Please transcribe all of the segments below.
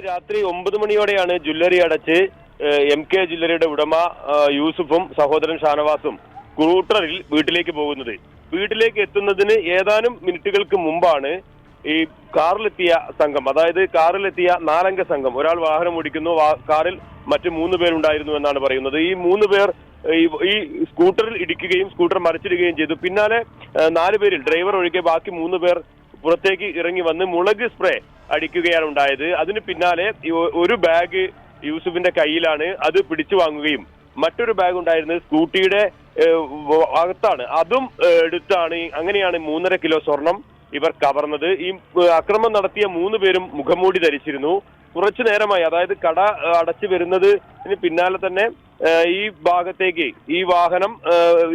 രാത്രി 9 മണിയോടെയാണ് ജ്വല്ലറി അടച്ച് MK ജ്വല്ലറിയുടെ ഉടമ യൂസുഫും സഹോദരൻ ഷാനവാസും സ്കൂട്ടറിൽ വീട്ടിലേക്ക് പോകുന്നത്. വീട്ടിലേക്ക് എത്തുന്നതിന് ഏതാനും മിനിറ്റുകൾക്ക് മുമ്പാണ് ഈ കാറിലെത്തിയ സംഘം, അതായത് കാറിലെത്തിയ 4 അംഗ സംഘം, ഒരാൾ വാഹനം ഓടിക്കുന്നു, കാറിൽ മറ്റ് 3 പേരുണ്ടായിരുന്നു എന്നാണ് പറയുന്നത്. ഈ 3 പേർ ഈ സ്കൂട്ടറിൽ ഇടിക്കുകയും സ്കൂട്ടർ മറിച്ചിടുകയും ചെയ്തു. പിന്നാലെ 4 പേരിൽ ഡ്രൈവർ ഒഴികെ ബാക്കി 3 പേർ പുറത്തേക്ക് ഇറങ്ങി വന്ന് മുളക് സ്പ്രേ അടിക്കുകയാണ് ഉണ്ടായത്. അതിന് പിന്നാലെ ഒരു ബാഗ് യൂസുഫിന്റെ കയ്യിലാണ്, അത് പിടിച്ചു വാങ്ങുകയും മറ്റൊരു ബാഗ് ഉണ്ടായിരുന്നത് സ്കൂട്ടിയുടെ അകത്താണ്, അതും എടുത്താണ്. അങ്ങനെയാണ് 3.5 കിലോ സ്വർണം ഇവർ കവർന്നത്. ഈ അക്രമം നടത്തിയ 3 പേരും മുഖംമൂടി ധരിച്ചിരുന്നു. കുറച്ചു നേരമായി, അതായത് കട അടച്ചു വരുന്നതിന് പിന്നാലെ തന്നെ ഈ ഭാഗത്തേക്ക് ഈ വാഹനം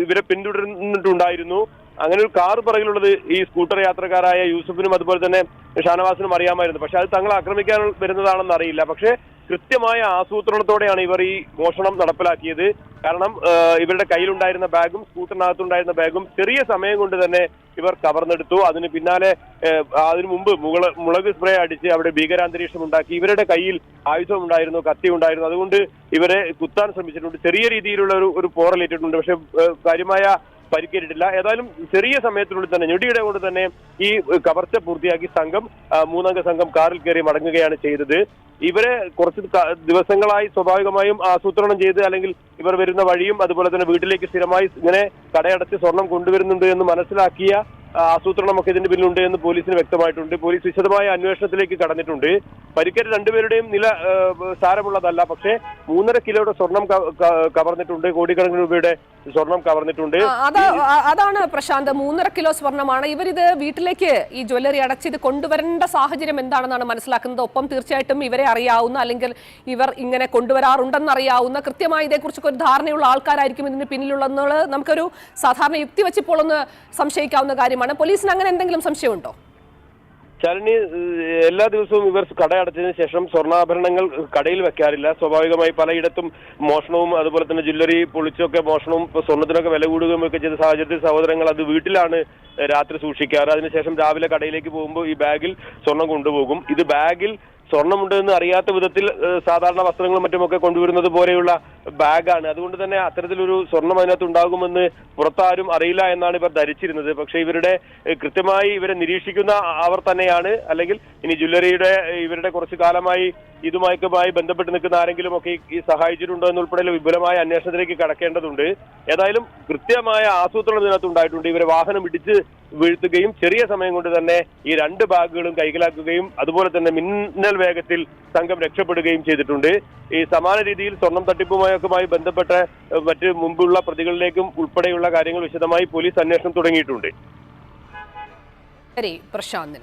ഇവരെ പിന്തുടർന്നിട്ടുണ്ടായിരുന്നു. അങ്ങനെ ഒരു കാർ പിറകിലുള്ളത് ഈ സ്കൂട്ടർ യാത്രക്കാരായ യൂസുഫിനും അതുപോലെ തന്നെ ഷാനവാസിനും അറിയാമായിരുന്നു. പക്ഷെ അത് തങ്ങളെ ആക്രമിക്കാൻ വരുന്നതാണെന്ന് അറിയില്ല. പക്ഷെ കൃത്യമായ ആസൂത്രണത്തോടെയാണ് ഇവർ ഈ മോഷണം നടപ്പിലാക്കിയത്. കാരണം ഇവരുടെ കയ്യിലുണ്ടായിരുന്ന ബാഗും സ്കൂട്ടറിനകത്തുണ്ടായിരുന്ന ബാഗും ചെറിയ സമയം കൊണ്ട് തന്നെ ഇവർ കവർന്നെടുത്തു. അതിന് പിന്നാലെ അതിനു മുമ്പ് മുളക് സ്പ്രേ അടിച്ച് അവിടെ ഭീകരാന്തരീക്ഷം ഉണ്ടാക്കി. ഇവരുടെ കയ്യിൽ ആയുധം ഉണ്ടായിരുന്നു, കത്തി ഉണ്ടായിരുന്നു. അതുകൊണ്ട് ഇവരെ കുത്താൻ ശ്രമിച്ചിട്ടുണ്ട്. ചെറിയ രീതിയിലുള്ള ഒരു പോറലേറ്റിട്ടുണ്ട്. പക്ഷെ കാര്യമായ പരിക്കേറ്റിട്ടില്ല. ഏതായാലും ചെറിയ സമയത്തിനുള്ളിൽ തന്നെ, ഞൊടിയുടെ കൊണ്ട് തന്നെ ഈ കവർച്ച പൂർത്തിയാക്കി സംഘം 3 അംഗ സംഘം കാറിൽ കയറി മടങ്ങുകയാണ് ചെയ്തത്. ഇവരെ കുറച്ച് ദിവസങ്ങളായി സ്വാഭാവികമായും ആസൂത്രണം ചെയ്ത്, അല്ലെങ്കിൽ ഇവർ വരുന്ന വഴിയും അതുപോലെ തന്നെ വീട്ടിലേക്ക് സ്ഥിരമായി ഇങ്ങനെ കടയടച്ച് സ്വർണം കൊണ്ടുവരുന്നുണ്ട് എന്ന് മനസ്സിലാക്കിയ ആസൂത്രണമൊക്കെ ഇതിന്റെ പിന്നിലുണ്ട് എന്ന് പോലീസിന് വ്യക്തമായിട്ടുണ്ട്. പോലീസ് വിശദമായ അന്വേഷണത്തിലേക്ക് കടന്നിട്ടുണ്ട്. പരിക്കേറ്റ 2 പേരുടെയും നില സാരമുള്ളതല്ല. പക്ഷേ 3.5 കിലോയുടെ സ്വർണം കവർന്നിട്ടുണ്ട്, കോടിക്കണക്കിന് രൂപയുടെ സ്വർണം കവർന്നിട്ടുണ്ട്. അതാണ് പ്രശാന്ത്, 3.5 കിലോ സ്വർണമാണ്. ഇവരിത് വീട്ടിലേക്ക് ഈ ജ്വല്ലറി അടച്ച് ഇത് കൊണ്ടുവരേണ്ട സാഹചര്യം എന്താണെന്നാണ് മനസ്സിലാക്കുന്നത്. ഒപ്പം തീർച്ചയായിട്ടും ഇവരെ അറിയാവുന്ന, അല്ലെങ്കിൽ ഇവർ ഇങ്ങനെ കൊണ്ടുവരാറുണ്ടെന്ന് അറിയാവുന്ന, കൃത്യമായി ഇതേക്കുറിച്ചൊക്കെ ഒരു ധാരണയുള്ള ആൾക്കാരായിരിക്കും ഇതിന് പിന്നിലുള്ളതെന്നുള്ളത് നമുക്കൊരു സാധാരണ യുക്തി വെച്ചിപ്പോൾ ഒന്ന് സംശയിക്കാവുന്ന കാര്യമാണ്. പോലീസിന് അങ്ങനെ എന്തെങ്കിലും സംശയമുണ്ടോ? ശരണി, എല്ലാ ദിവസവും ഇവർ കട അടച്ചതിന് ശേഷം സ്വർണ്ണാഭരണങ്ങൾ കടയിൽ വെക്കാറില്ല. സ്വാഭാവികമായി പലയിടത്തും മോഷണവും അതുപോലെ തന്നെ ജ്വല്ലറി പൊളിച്ചൊക്കെ മോഷണവും സ്വർണ്ണത്തിനൊക്കെ വില കൂടുകയും ഒക്കെ ചെയ്ത സാഹചര്യത്തിൽ സഹോദരങ്ങൾ അത് വീട്ടിലാണ് രാത്രി സൂക്ഷിക്കാറ്. അതിനുശേഷം രാവിലെ കടയിലേക്ക് പോകുമ്പോൾ ഈ ബാഗിൽ സ്വർണം കൊണ്ടുപോകും. ഇത് ബാഗിൽ സ്വർണ്ണമുണ്ടെന്ന് അറിയാത്ത വിധത്തിൽ സാധാരണ വസ്ത്രങ്ങളും മറ്റുമൊക്കെ കൊണ്ടുവരുന്നത് പോലെയുള്ള ബാഗാണ്. അതുകൊണ്ട് തന്നെ അത്തരത്തിലൊരു സ്വർണം അതിനകത്ത് ഉണ്ടാകുമെന്ന് പുറത്താരും അറിയില്ല എന്നാണ് ഇവർ ധരിച്ചിരുന്നത്. പക്ഷെ ഇവരുടെ കൃത്യമായി ഇവരെ നിരീക്ഷിക്കുന്ന അവർ തന്നെയാണ്, അല്ലെങ്കിൽ ഇനി ജ്വല്ലറിയുടെ ഇവരുടെ കുറച്ചു കാലമായി ഇതുമായി ബന്ധപ്പെട്ട് നിൽക്കുന്ന ആരെങ്കിലും ഒക്കെ ഈ സഹായിച്ചിട്ടുണ്ടോ എന്നുൾപ്പെടെയുള്ള വിപുലമായ അന്വേഷണത്തിലേക്ക് കടക്കേണ്ടതുണ്ട്. ഏതായാലും കൃത്യമായ ആസൂത്രണം ഇതിനകത്ത് ഉണ്ടായിട്ടുണ്ട്. ഇവരെ വാഹനം ഇടിച്ച് വീഴ്ത്തുകയും ചെറിയ സമയം കൊണ്ട് തന്നെ ഈ 2 ബാഗുകളും കൈക്കലാക്കുകയും അതുപോലെ തന്നെ മിന്നൽ വേഗത്തിൽ സംഘം രക്ഷപ്പെടുകയും ചെയ്തിട്ടുണ്ട്. ഈ സമാന രീതിയിൽ സ്വർണം തട്ടിപ്പുമായി ബന്ധപ്പെട്ട മറ്റ് മുമ്പുള്ള പ്രതികളിലേക്കും ഉൾപ്പെടെയുള്ള കാര്യങ്ങൾ വിശദമായി പോലീസ് അന്വേഷണം തുടങ്ങിയിട്ടുണ്ട്. പ്രശാന്ത്.